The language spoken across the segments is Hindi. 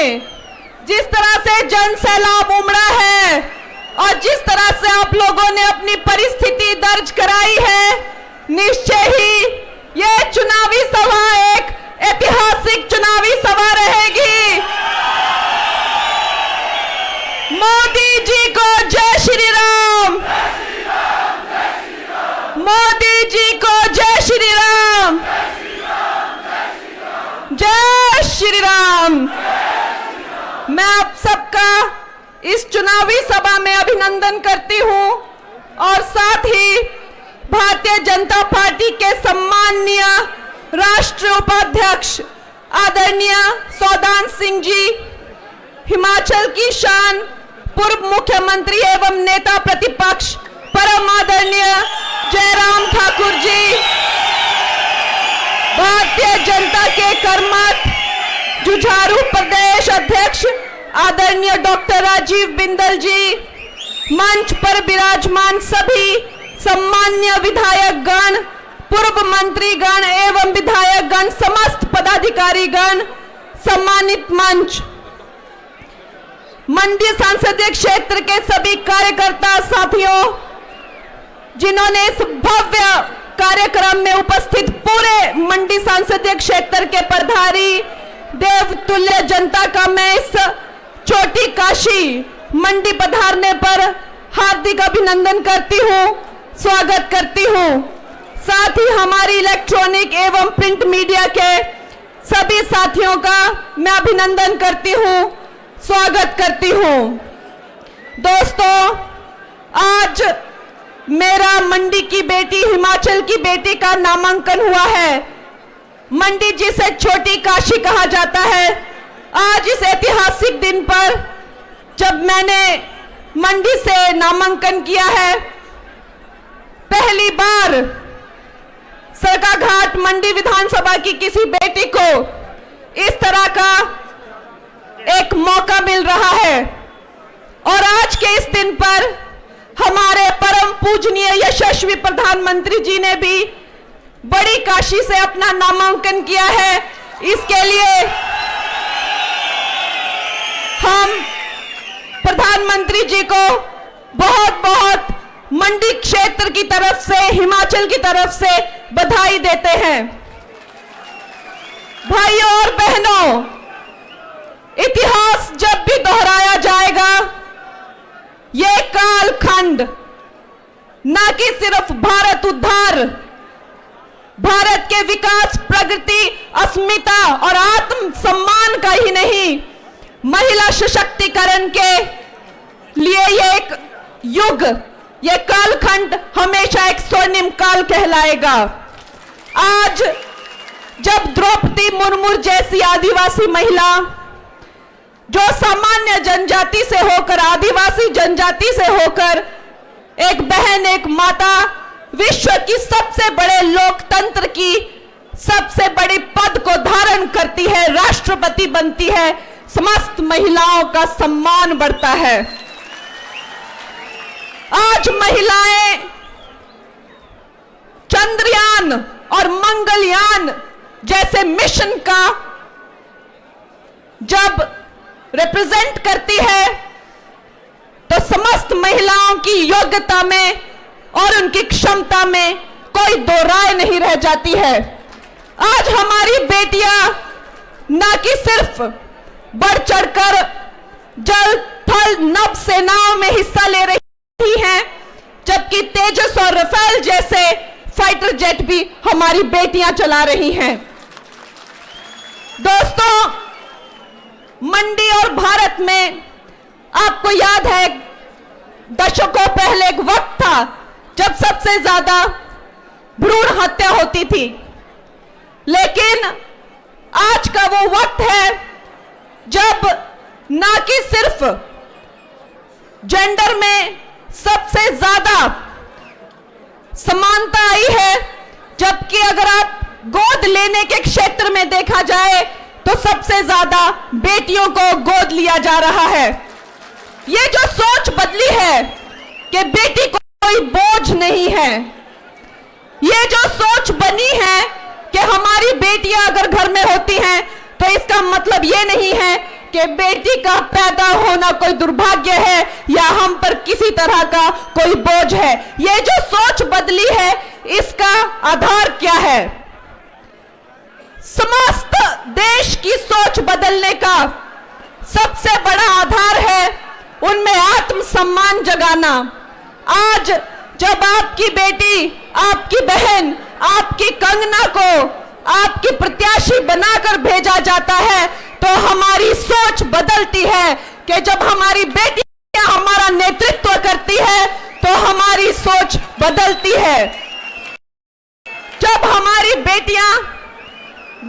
में जिस तरह से जन सैलाब उमड़ा है और जिस तरह से आप लोगों ने अपनी परिस्थिति दर्ज कराई है, निश्चय ही ये चुनावी सभा एक ऐतिहासिक चुनावी सभा रहेगी। मोदी जी को जय श्री राम, मोदी जी को जय श्री राम, जय श्री राम। मैं आप सबका इस चुनावी सभा में अभिनंदन करती हूं और साथ ही भारतीय जनता पार्टी के सम्माननीय राष्ट्रीय उपाध्यक्ष आदरणीय सौदान सिंह जी, हिमाचल की शान पूर्व मुख्यमंत्री एवं नेता प्रतिपक्ष परम आदरणीय जयराम ठाकुर जी, भारतीय जनता के कर्मठ जुझारू प्रदेश अध्यक्ष आदरणीय डॉक्टर राजीव बिंदल जी, मंच पर विराजमान सभी सम्मान्य विधायक गण, पूर्व मंत्री गण एवं विधायक गण, समस्त पदाधिकारी गण, सम्मानित मंच, मंडी संसदीय क्षेत्र के सभी कार्यकर्ता साथियों, जिन्होंने इस भव्य कार्यक्रम में उपस्थित पूरे मंडी संसदीय क्षेत्र के प्रभारी देवतुल्य जनता का मैं इस छोटी काशी मंडी पधारने पर हार्दिक अभिनंदन करती हूं, स्वागत करती हूं। साथ ही हमारी इलेक्ट्रॉनिक एवं प्रिंट मीडिया के सभी साथियों का मैं अभिनंदन करती हूं, स्वागत करती हूं। दोस्तों, आज मेरा मंडी की बेटी, हिमाचल की बेटी का नामांकन हुआ है। मंडी जिसे छोटी काशी कहा जाता है, आज इस ऐतिहासिक दिन पर जब मैंने मंडी से नामांकन किया है, पहली बार सरकाघाट मंडी विधानसभा की किसी बेटी को इस तरह का एक मौका मिल रहा है। और आज के इस दिन पर हमारे परम पूजनीय यशस्वी प्रधानमंत्री जी ने भी बड़ी काशी से अपना नामांकन किया है। इसके लिए हम प्रधानमंत्री जी को बहुत बहुत मंडी क्षेत्र की तरफ से, हिमाचल की तरफ से बधाई देते हैं। भाइयों और बहनों, इतिहास जब भी दोहराया जाएगा, ये कालखंड न कि सिर्फ भारत उद्धार, भारत के विकास, प्रगति, अस्मिता और आत्म सम्मान का ही नहीं, महिला सशक्तिकरण के लिए ये एक युग, ये कालखंड हमेशा एक स्वर्णिम काल कहलाएगा। आज जब द्रौपदी मुर्मू जैसी आदिवासी महिला, जो सामान्य जनजाति से होकर, आदिवासी जनजाति से होकर एक बहन, एक माता, विश्व की सबसे बड़े लोकतंत्र की सबसे बड़ी पद को धारण करती है, राष्ट्रपति बनती है, समस्त महिलाओं का सम्मान बढ़ता है। आज महिलाएं चंद्रयान और मंगलयान जैसे मिशन का जब रिप्रेजेंट करती है, तो समस्त महिलाओं की योग्यता में और उनकी क्षमता में कोई दो राय नहीं रह जाती है। आज हमारी बेटियां न कि सिर्फ बढ़ चढ़कर जल, थल, नभ सेनाओं में हिस्सा ले रही हैं, जबकि तेजस और राफेल जैसे फाइटर जेट भी हमारी बेटियां चला रही हैं। दोस्तों, मंडी और भारत में आपको याद है, दशकों पहले एक वक्त था जब सबसे ज्यादा भ्रूण हत्या होती थी, लेकिन आज का वो वक्त है जब ना कि सिर्फ जेंडर में सबसे ज्यादा समानता आई है, जबकि अगर आप गोद लेने के क्षेत्र में देखा जाए तो सबसे ज्यादा बेटियों को गोद लिया जा रहा है। ये जो सोच बदली है कि बेटी कोई बोझ नहीं है, ये जो सोच बनी है कि हमारी बेटियां अगर घर में होती हैं तो इसका मतलब ये नहीं है कि बेटी का पैदा होना कोई दुर्भाग्य है या हम पर किसी तरह का कोई बोझ है। ये जो सोच बदली है, इसका आधार क्या है? समस्त देश की सोच बदलने का सबसे बड़ा आधार है उनमें आत्मसम्मान जगाना। आज जब आपकी बेटी, आपकी बहन, आपकी कंगना को आपकी प्रत्याशी बनाकर भेजा जाता है तो हमारी सोच बदलती है कि जब हमारी बेटियां हमारा नेतृत्व करती है तो हमारी सोच बदलती है। जब हमारी बेटियां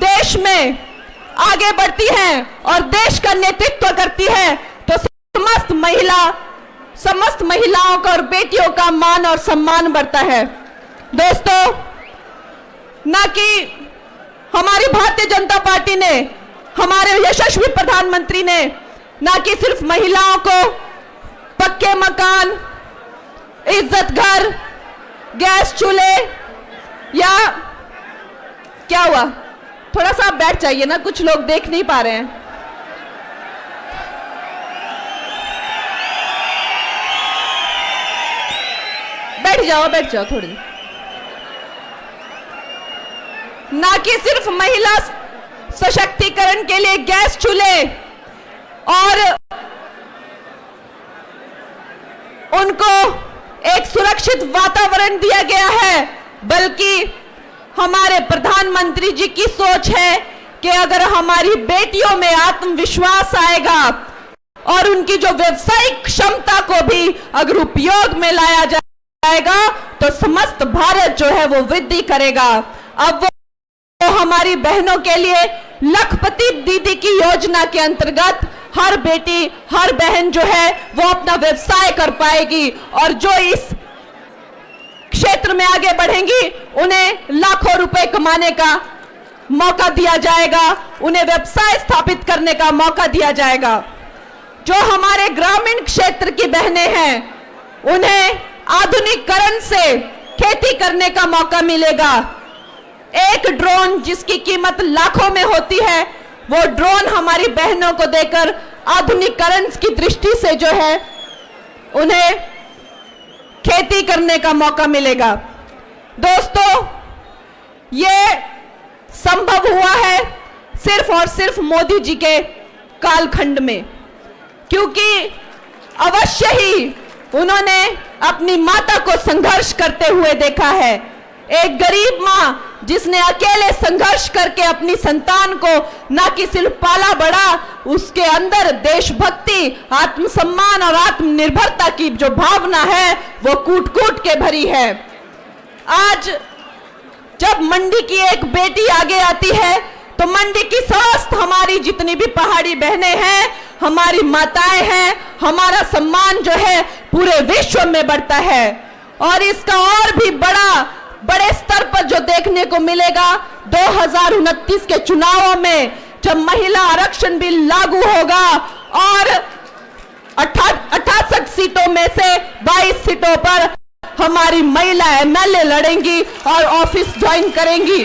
देश में आगे बढ़ती हैं और देश का नेतृत्व करती है तो समस्त महिलाओं का और बेटियों का मान और सम्मान बढ़ता है। दोस्तों, ना कि हमारी भारतीय जनता पार्टी ने, हमारे यशस्वी प्रधानमंत्री ने ना कि सिर्फ महिलाओं को पक्के मकान, इज्जत घर, गैस चूल्हे, या क्या हुआ, थोड़ा सा आप बैठ जाइए ना, कुछ लोग देख नहीं पा रहे हैं। बैठ जाओ थोड़ी। ना कि सिर्फ महिला सशक्तिकरण के लिए गैस चूल्हे और उनको एक सुरक्षित वातावरण दिया गया है, बल्कि हमारे प्रधानमंत्री जी की सोच है कि अगर हमारी बेटियों में आत्मविश्वास आएगा और उनकी जो व्यवसायिक क्षमता को भी अगर उपयोग में लाया जाएगा तो समस्त भारत जो है वो वृद्धि करेगा। अब वो हमारी बहनों के लिए लखपति दीदी की योजना के अंतर्गत हर बेटी, हर बहन जो है वो अपना व्यवसाय कर पाएगी और जो इस क्षेत्र में आगे बढ़ेंगी उन्हें लाखों रुपए कमाने का मौका दिया जाएगा, उन्हें व्यवसाय स्थापित करने का मौका दिया जाएगा। जो हमारे ग्रामीण क्षेत्र की बहनें हैं उन्हें आधुनिकीकरण से खेती करने का मौका मिलेगा। एक ड्रोन जिसकी कीमत लाखों में होती है, वो ड्रोन हमारी बहनों को देकर आधुनिकीकरण की दृष्टि से जो है उन्हें खेती करने का मौका मिलेगा। दोस्तों, ये संभव हुआ है सिर्फ और सिर्फ मोदी जी के कालखंड में, क्योंकि अवश्य ही उन्होंने अपनी माता को संघर्ष करते हुए देखा है। एक गरीब मां जिसने अकेले संघर्ष करके अपनी संतान को न कि सिर्फ पाला बड़ा, उसके अंदर देशभक्ति, आत्मसम्मान और आत्मनिर्भरता की जो भावना है वो कूट कूट के भरी है। आज जब मंडी की एक बेटी आगे आती है तो मंडी की समस्त हमारी जितनी भी पहाड़ी बहनें हैं, हमारी माताएं हैं, हमारा सम्मान जो है पूरे विश्व में बढ़ता है। और इसका और भी बड़े स्तर पर जो देखने को मिलेगा 2029 के चुनावों में, जब महिला आरक्षण बिल लागू होगा और 68 सीटों में से 22 सीटों पर हमारी महिला एमएलए लड़ेंगी और ऑफिस ज्वाइन करेंगी।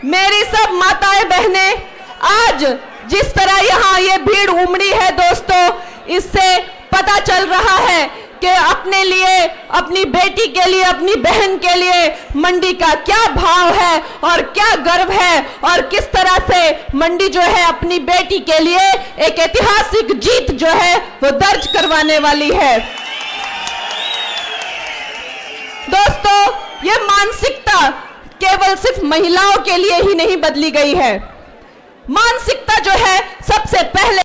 मेरी सब माताएं बहनें, आज जिस तरह यहाँ ये भीड़ उमड़ी है दोस्तों, इससे पता चल रहा है कि अपने लिए, अपनी बेटी के लिए, अपनी बहन के लिए मंडी का क्या भाव है और क्या गर्व है और किस तरह से मंडी जो है अपनी बेटी के लिए एक ऐतिहासिक जीत जो है वो दर्ज करवाने वाली है। दोस्तों, ये मानसिकता केवल सिर्फ महिलाओं के लिए ही नहीं बदली गई है। मानसिकता जो है सबसे पहले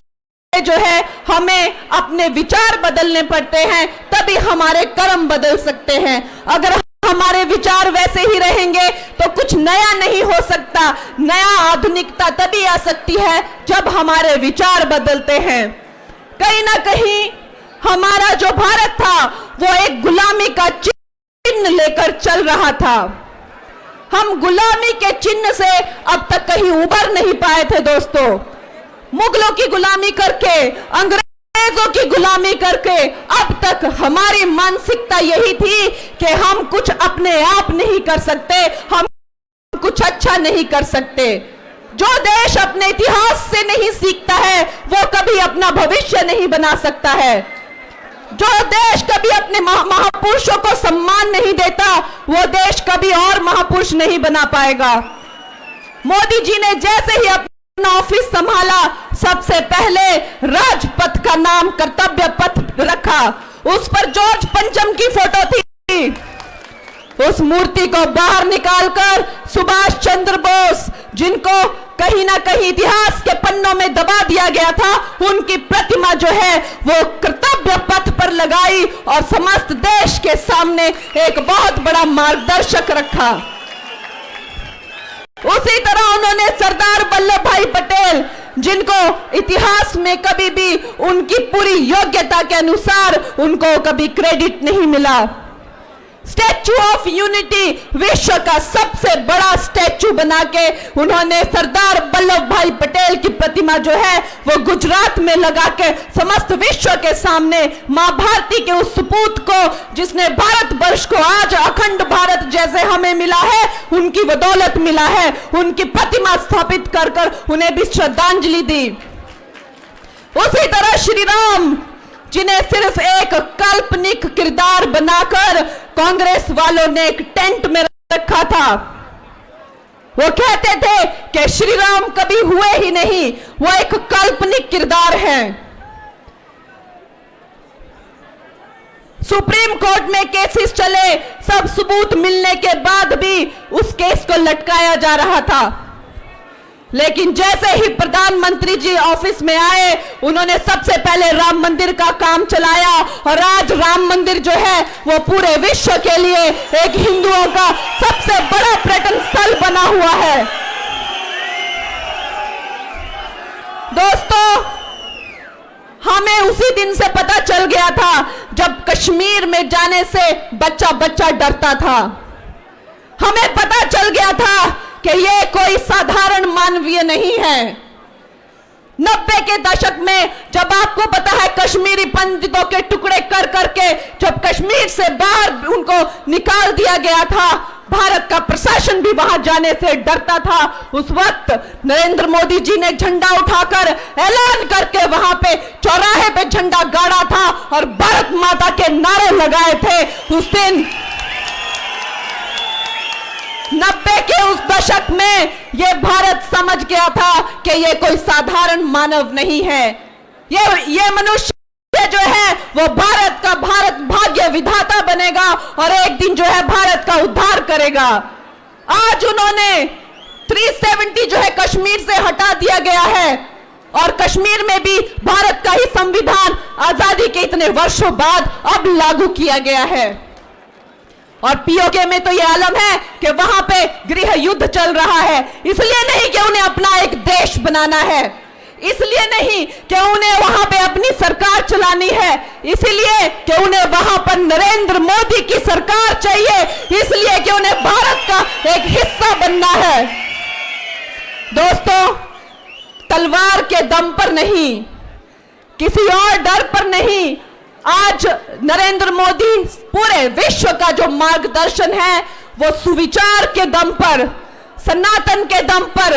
जो है हमें अपने विचार बदलने पड़ते हैं, तभी हमारे कर्म बदल सकते हैं। अगर हमारे विचार वैसे ही रहेंगे तो कुछ नया नहीं हो सकता। नया आधुनिकता तभी आ सकती है जब हमारे विचार बदलते हैं। कहीं ना कहीं हमारा जो भारत था वो एक गुलामी का चिन्ह लेकर चल रहा था। हम गुलामी के चिन्ह से अब तक कहीं उबर नहीं पाए थे दोस्तों। मुगलों की गुलामी करके, अंग्रेज अंग्रेजों की गुलामी करके अब तक हमारी मानसिकता यही थी कि हम कुछ अपने आप नहीं कर सकते, हम कुछ अच्छा नहीं कर सकते। जो देश अपने इतिहास से नहीं सीखता है वो कभी अपना भविष्य नहीं बना सकता है। जो देश कभी अपने महापुरुषों को सम्मान नहीं देता वो देश कभी और महापुरुष नहीं बना पाएगा। मोदी जी ने जैसे ही अपना ऑफिस संभाला सबसे पहले राजपथ का नाम कर्तव्य पथ रखा। उस पर जॉर्ज पंचम की फोटो थी। उस मूर्ति को बाहर निकालकर सुभाष चंद्र बोस, जिनको कहीं ना कहीं इतिहास के पन्नों में दबा दिया गया था, उनकी प्रतिमा जो है वो कर्तव्य पथ पर लगाई और समस्त देश के सामने एक बहुत बड़ा मार्गदर्शक रखा। उसी तरह उन्होंने सरदार वल्लभ भाई पटेल, जिनको इतिहास में कभी भी उनकी पूरी योग्यता के अनुसार उनको कभी क्रेडिट नहीं मिला। स्टैच्यू ऑफ यूनिटी विश्व का सबसे बड़ा स्टैच्यू बना के उन्होंने सरदार वल्लभ भाई पटेल की प्रतिमा जो है वो गुजरात में लगा के समस्त विश्व के सामने मां भारती के उस सपूत को, जिसने भारत वर्ष को आज अखंड भारत जैसे हमें मिला है, उनकी बदौलत मिला है, उनकी प्रतिमा स्थापित कर कर उन्हें भी श्रद्धांजलि दी। उसी तरह श्री राम, जिन्हें सिर्फ एक काल्पनिक किरदार बनाकर कांग्रेस वालों ने एक टेंट में रखा था। वो कहते थे कि श्री राम कभी हुए ही नहीं, वो एक काल्पनिक किरदार है। सुप्रीम कोर्ट में केसेस चले, सब सबूत मिलने के बाद भी उस केस को लटकाया जा रहा था। लेकिन जैसे ही प्रधानमंत्री जी ऑफिस में आए, उन्होंने सबसे पहले राम मंदिर का काम चलाया और आज राम मंदिर जो है वो पूरे विश्व के लिए एक हिंदुओं का सबसे बड़ा पर्यटन स्थल बना हुआ है। दोस्तों, हमें उसी दिन से पता चल गया था जब कश्मीर में जाने से बच्चा बच्चा डरता था। हमें पता चल गया था कि ये कोई साधारण मानवीय नहीं है। 90 के दशक में जब आपको पता है कश्मीरी पंडितों के टुकड़े कर करके जब कश्मीर से बाहर उनको निकाल दिया गया था, भारत का प्रशासन भी वहां जाने से डरता था। उस वक्त नरेंद्र मोदी जी ने झंडा उठाकर ऐलान करके वहां पे चौराहे पे झंडा गाड़ा था और भारत माता के नारे लगाए थे। उस दिन 90 के उस दशक में यह भारत समझ गया था कि यह कोई साधारण मानव नहीं है, ये मनुष्य जो है वो भारत का भारत भाग्य विधाता बनेगा और एक दिन जो है भारत का उद्धार करेगा। आज उन्होंने 370 जो है कश्मीर से हटा दिया गया है और कश्मीर में भी भारत का ही संविधान आजादी के इतने वर्षों बाद अब लागू किया गया है। और पीओके में तो यह आलम है कि वहां पे गृह युद्ध चल रहा है, इसलिए नहीं कि उन्हें अपना एक देश बनाना है, इसलिए नहीं कि उन्हें वहां पे अपनी सरकार चलानी है, इसलिए कि उन्हें वहां पर नरेंद्र मोदी की सरकार चाहिए, इसलिए कि उन्हें भारत का एक हिस्सा बनना है। दोस्तों, तलवार के दम पर नहीं, किसी और डर पर नहीं, आज नरेंद्र मोदी पूरे विश्व का जो मार्गदर्शन है वो सुविचार के दम पर, सनातन के दम पर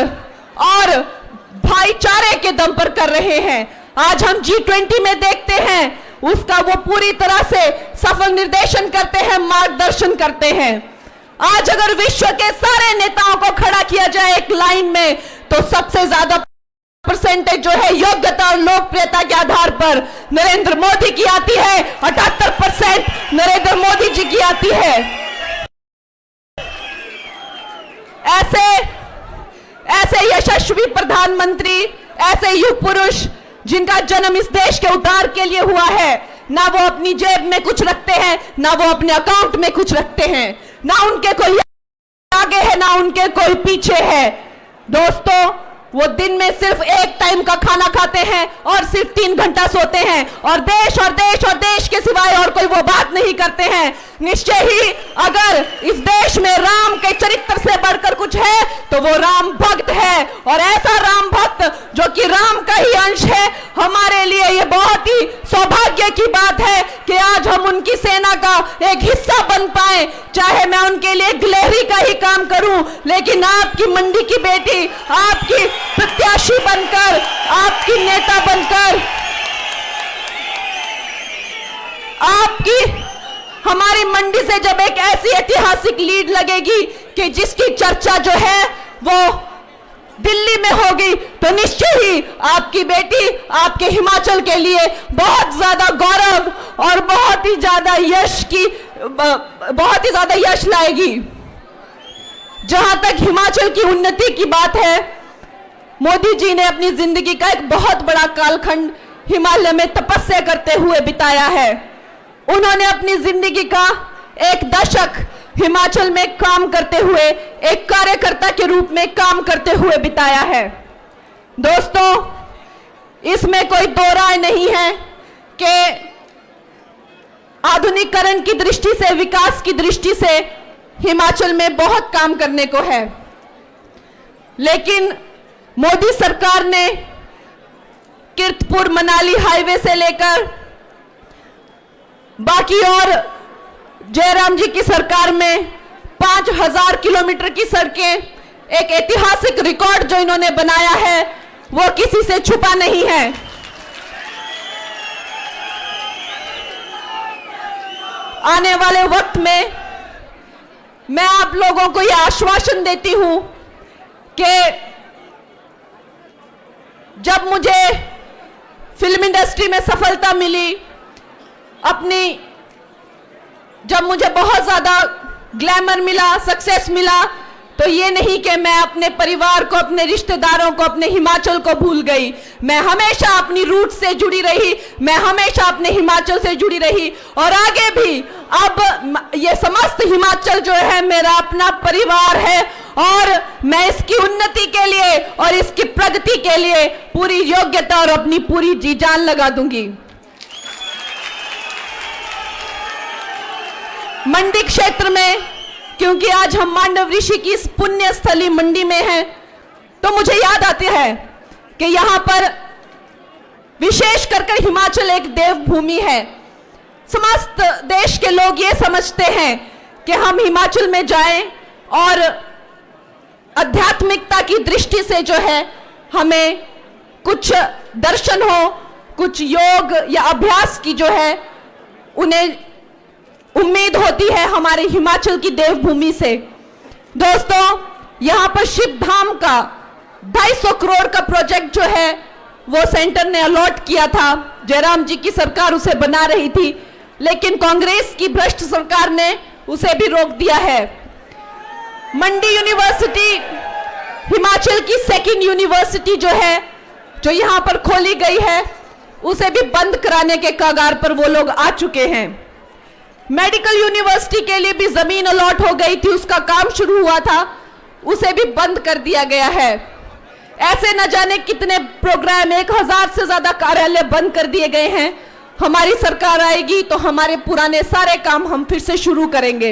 और भाईचारे के दम पर कर रहे हैं। आज हम G20 में देखते हैं उसका वो पूरी तरह से सफल निर्देशन करते हैं, मार्गदर्शन करते हैं। आज अगर विश्व के सारे नेताओं को खड़ा किया जाए एक लाइन में तो सबसे ज्यादा परसेंटेज जो है योग्यता और लोकप्रियता के आधार पर नरेंद्र मोदी की आती है, 78% नरेंद्र मोदी जी की आती है। ऐसे यशस्वी प्रधानमंत्री, ऐसे युग पुरुष जिनका जन्म इस देश के उद्धार के लिए हुआ है, ना वो अपनी जेब में कुछ रखते हैं, ना वो अपने अकाउंट में कुछ रखते हैं, ना उनके कोई आगे है ना उनके कोई पीछे है। दोस्तों, वो दिन में सिर्फ एक टाइम का खाना खाते हैं और सिर्फ 3 घंटा सोते हैं और देश और देश और देश के सिवाय और कोई वो बात नहीं करते हैं। निश्चय ही अगर इस देश में राम के चरित्र से बढ़कर कुछ है तो वो राम भक्त है और ऐसा राम भक्त जो कि राम का ही अंश है, हमारे लिए ये बहुत ही काम करूं, लेकिन आपकी मंडी की बेटी, आपकी प्रत्याशी बनकर, आपकी नेता बनकर, आपकी हमारी मंडी से जब एक ऐसी ऐतिहासिक लीड लगेगी कि जिसकी चर्चा जो है वो दिल्ली में होगी, तो निश्चय ही आपकी बेटी आपके हिमाचल के लिए बहुत ज्यादा गौरव और बहुत ही ज्यादा यश लाएगी। जहां तक हिमाचल की उन्नति की बात है, मोदी जी ने अपनी जिंदगी का एक बहुत बड़ा कालखंड हिमालय में तपस्या करते हुए बिताया है। उन्होंने अपनी जिंदगी का एक दशक हिमाचल में काम करते हुए, एक कार्यकर्ता के रूप में काम करते हुए बिताया है। दोस्तों, इसमें कोई दो राय नहीं है कि आधुनिकीकरण की दृष्टि से, विकास की दृष्टि से हिमाचल में बहुत काम करने को है, लेकिन मोदी सरकार ने कीरतपुर मनाली हाईवे से लेकर बाकी और जयराम जी की सरकार में 5000 किलोमीटर की सड़कें, एक ऐतिहासिक रिकॉर्ड जो इन्होंने बनाया है वो किसी से छुपा नहीं है। आने वाले वक्त में मैं आप लोगों को यह आश्वासन देती हूं कि जब मुझे फिल्म इंडस्ट्री में सफलता मिली, जब मुझे बहुत ज्यादा ग्लैमर मिला, सक्सेस मिला, तो ये नहीं कि मैं अपने परिवार को, अपने रिश्तेदारों को, अपने हिमाचल को भूल गई। मैं हमेशा अपनी रूट से जुड़ी रही, मैं हमेशा अपने हिमाचल से जुड़ी रही और आगे भी। अब ये समस्त हिमाचल जो है मेरा अपना परिवार है और मैं इसकी उन्नति के लिए और इसकी प्रगति के लिए पूरी योग्यता और अपनी पूरी जी जान लगा दूंगी। मंडी क्षेत्र में, क्योंकि आज हम मांडव ऋषि की इस पुण्य स्थली मंडी में हैं, तो मुझे याद आती है कि यहां पर विशेष कर हिमाचल एक देवभूमि है। समस्त देश के लोग ये समझते हैं कि हम हिमाचल में जाएं और आध्यात्मिकता की दृष्टि से जो है हमें कुछ दर्शन हो, कुछ योग या अभ्यास की जो है उन्हें उम्मीद होती है हमारे हिमाचल की देवभूमि से। दोस्तों, यहां पर शिव धाम का 250 करोड़ का प्रोजेक्ट जो है वो सेंटर ने अलॉट किया था। जयराम जी की सरकार उसे बना रही थी, लेकिन कांग्रेस की भ्रष्ट सरकार ने उसे भी रोक दिया है। मंडी यूनिवर्सिटी हिमाचल की सेकंड यूनिवर्सिटी जो है, जो यहां पर खोली गई है, उसे भी बंद कराने के कगार पर वो लोग आ चुके हैं। मेडिकल यूनिवर्सिटी के लिए भी जमीन अलॉट हो गई थी, उसका काम शुरू हुआ था, उसे भी बंद कर दिया गया है। ऐसे न जाने कितने प्रोग्राम, 1000 से ज्यादा कार्यालय बंद कर दिए गए हैं। हमारी सरकार आएगी तो हमारे पुराने सारे काम हम फिर से शुरू करेंगे।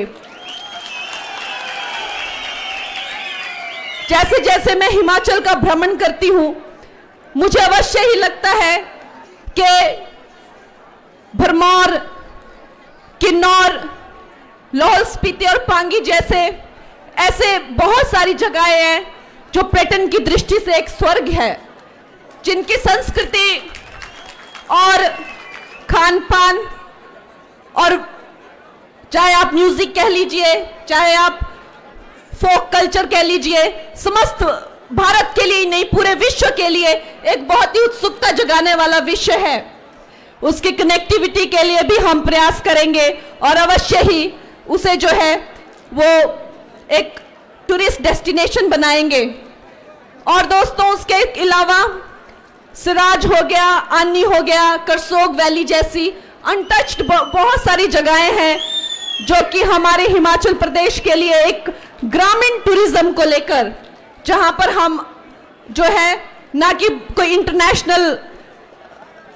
जैसे जैसे मैं हिमाचल का भ्रमण करती हूं, मुझे अवश्य ही लगता है कि भरमौर, किन्नौर, लाहौल स्पीति और पांगी जैसे ऐसे बहुत सारी जगहें हैं जो पर्यटन की दृष्टि से एक स्वर्ग है, जिनकी संस्कृति और खान पान, और चाहे आप म्यूजिक कह लीजिए, चाहे आप फोक कल्चर कह लीजिए, समस्त भारत के लिए ही नहीं पूरे विश्व के लिए एक बहुत ही उत्सुकता जगाने वाला विषय है। उसकी कनेक्टिविटी के लिए भी हम प्रयास करेंगे और अवश्य ही उसे जो है वो एक टूरिस्ट डेस्टिनेशन बनाएंगे। और दोस्तों, उसके अलावा सिराज हो गया, आनी हो गया, करसोग वैली जैसी अनटच्ड बहुत सारी जगहें हैं जो कि हमारे हिमाचल प्रदेश के लिए एक ग्रामीण टूरिज्म को लेकर, जहां पर हम जो है ना कि कोई इंटरनेशनल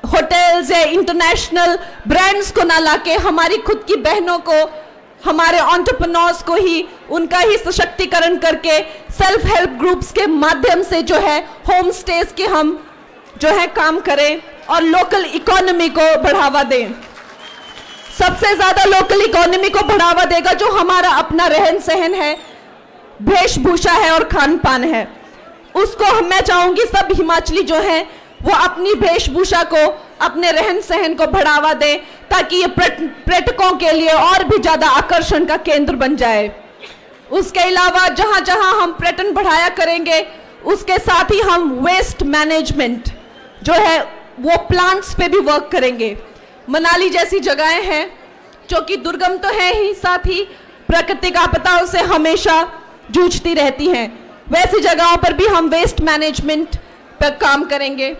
होटल्स या इंटरनेशनल ब्रांड्स को ना लाके हमारी खुद की बहनों को, हमारे एंटरप्रेन्योर्स को ही, उनका ही सशक्तिकरण करके सेल्फ हेल्प ग्रुप्स के माध्यम से जो है होम स्टेज के हम जो है काम करें और लोकल इकोनॉमी को बढ़ावा दें। सबसे ज्यादा लोकल इकोनॉमी को बढ़ावा देगा जो हमारा अपना रहन सहन है, वेशभूषा है और खान पान है। उसको मैं चाहूंगी सब हिमाचली जो हैं वो अपनी वेशभूषा को, अपने रहन सहन को बढ़ावा दें, ताकि ये पर्यटकों के लिए और भी ज्यादा आकर्षण का केंद्र बन जाए। उसके अलावा जहां जहां हम पर्यटन बढ़ाया करेंगे, उसके साथ ही हम वेस्ट मैनेजमेंट जो है वो प्लांट्स पे भी वर्क करेंगे। मनाली जैसी जगहें हैं जो कि दुर्गम तो है ही, साथ ही प्राकृतिक आपदाओं से हमेशा जूझती रहती हैं, वैसी जगहों पर भी हम वेस्ट मैनेजमेंट पर काम करेंगे।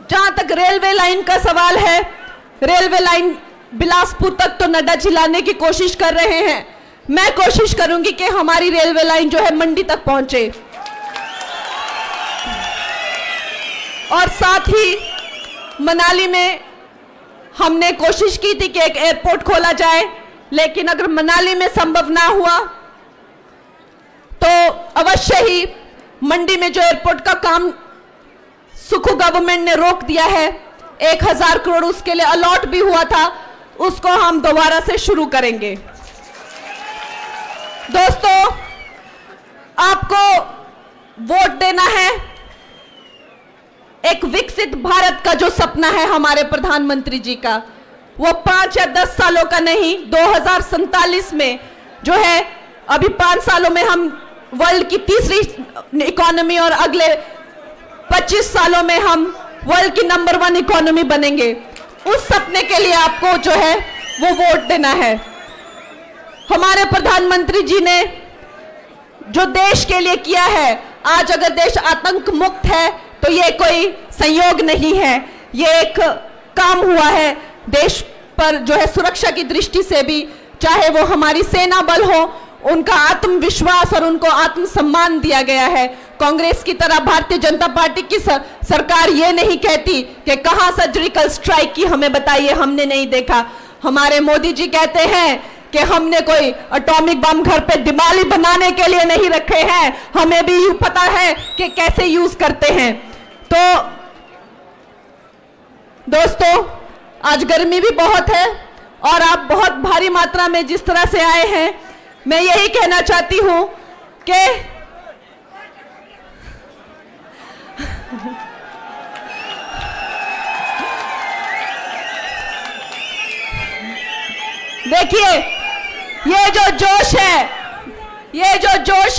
जहां तक रेलवे लाइन का सवाल है, रेलवे लाइन बिलासपुर तक तो नड्डा जी लाने की कोशिश कर रहे हैं। मैं कोशिश करूंगी कि हमारी रेलवे लाइन जो है मंडी तक पहुंचे, और साथ ही मनाली में हमने कोशिश की थी कि एक एयरपोर्ट खोला जाए, लेकिन अगर मनाली में संभव ना हुआ तो अवश्य ही मंडी में जो एयरपोर्ट का काम सुखू गवर्नमेंट ने रोक दिया है, 1000 करोड़ उसके लिए अलॉट भी हुआ था, उसको हम दोबारा से शुरू करेंगे। दोस्तों, आपको वोट देना है। एक विकसित भारत का जो सपना है हमारे प्रधानमंत्री जी का, वो 5 या 10 सालों का नहीं, 2047 में जो है, अभी 5 सालों में हम वर्ल्ड की तीसरी इकोनॉमी और अगले 25 सालों में हम वर्ल्ड की नंबर 1 इकोनॉमी बनेंगे। उस सपने के लिए आपको जो है वो वोट देना है। हमारे प्रधानमंत्री जी ने जो देश के लिए किया है, आज अगर देश आतंक मुक्त है तो ये कोई संयोग नहीं है, ये एक काम हुआ है देश पर जो है सुरक्षा की दृष्टि से भी, चाहे वो हमारी सेना बल हो, उनका आत्मविश्वास और उनको आत्मसम्मान दिया गया है। कांग्रेस की तरह भारतीय जनता पार्टी की सरकार ये नहीं कहती कि कहां सर्जिकल स्ट्राइक की, हमें बताइए, हमने नहीं देखा। हमारे मोदी जी कहते हैं कि हमने कोई एटॉमिक बम घर पे दिवाली बनाने के लिए नहीं रखे हैं, हमें भी पता है कि कैसे यूज करते हैं। तो दोस्तों, आज गर्मी भी बहुत है और आप बहुत भारी मात्रा में जिस तरह से आए हैं, मैं यही कहना चाहती हूं कि देखिए, ये जो जोश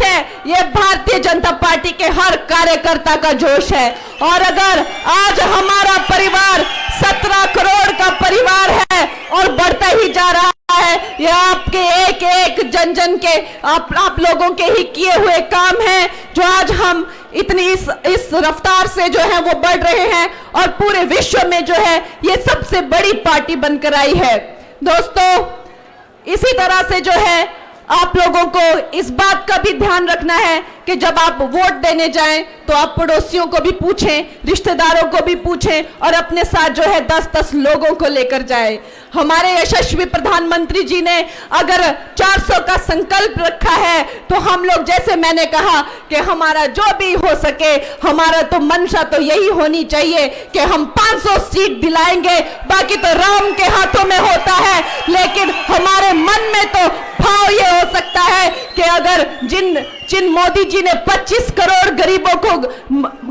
है, ये भारतीय जनता पार्टी के हर कार्यकर्ता का जोश है। और अगर आज हमारा परिवार 17 करोड़ का परिवार है और बढ़ता ही जा रहा है, ये आपके एक एक जन जन के, आप लोगों के ही किए हुए काम हैं, जो आज हम इतनी इस रफ्तार से जो है वो बढ़ रहे हैं और पूरे विश्व में जो है ये सबसे बड़ी पार्टी बनकर आई है। दोस्तों, इसी तरह से जो है आप लोगों को इस बात का भी ध्यान रखना है कि जब आप वोट देने जाएं तो आप पड़ोसियों को भी पूछें, रिश्तेदारों को भी पूछें और अपने साथ जो है 10-10 लोगों को लेकर जाएं। हमारे यशस्वी प्रधानमंत्री जी ने अगर 400 का संकल्प रखा है, तो हम लोग, जैसे मैंने कहा कि हमारा जो भी हो सके, हमारा तो मंशा तो यही होनी चाहिए कि हम 500 सीट दिलाएंगे, बाकी तो राम के हाथों में होता है। लेकिन हमारे मन में तो भाव ये हो सकता है कि अगर जिन मोदी जी ने 25 करोड़ गरीबों को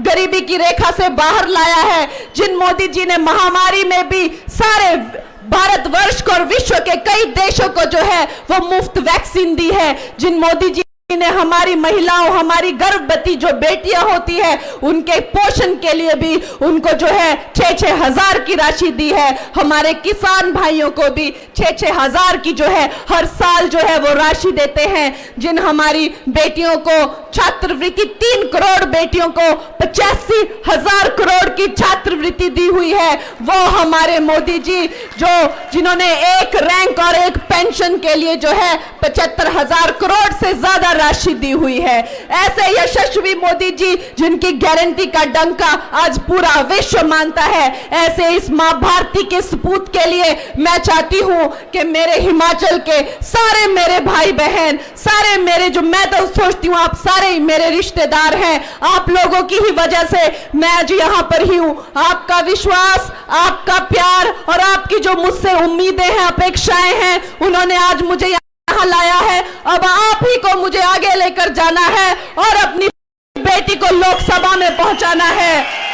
गरीबी की रेखा से बाहर लाया है, जिन मोदी जी ने महामारी में भी सारे भारतवर्ष को और विश्व के कई देशों को जो है वो मुफ्त वैक्सीन दी है, जिन मोदी जी ने हमारी महिलाओं, हमारी गर्भवती जो बेटियां होती है, उनके पोषण के लिए भी उनको जो है 6-6 हजार की राशि दी है। हमारे किसान भाइयों को भी 6-6 हजार की जो है हर साल जो है वो राशि देते हैं। जिन हमारी बेटियों को छात्रवृत्ति, 3 करोड़ बेटियों को 85 हजार करोड़ की छात्रवृत्ति दी हुई है, वो हमारे मोदी जी जिन्होंने एक रैंक और एक पेंशन के लिए जो है 75 हजार करोड़ से ज्यादा राशि दी हुई है। ऐसे यशस्वी मोदी जी जिनकी गारंटी का डंका आज पूरा विश्व मानता है, ऐसे इस मां भारती के सपूत के लिए मैं चाहती हूं कि मेरे हिमाचल के सारे मेरे भाई बहन, सारे मेरे, जो मैं तो सोचती हूं आप सारे ही मेरे रिश्तेदार हैं, आप लोगों की ही वजह से मैं आज यहां पर ही हूं। आपका विश्वास, आपका प्यार और आपकी जो मुझसे उम्मीदें हैं, अपेक्षाएं हैं, उन्होंने आज मुझे यहाँ यहाँ लाया है। अब आप ही को मुझे आगे लेकर जाना है और अपनी बेटी को लोकसभा में पहुंचाना है।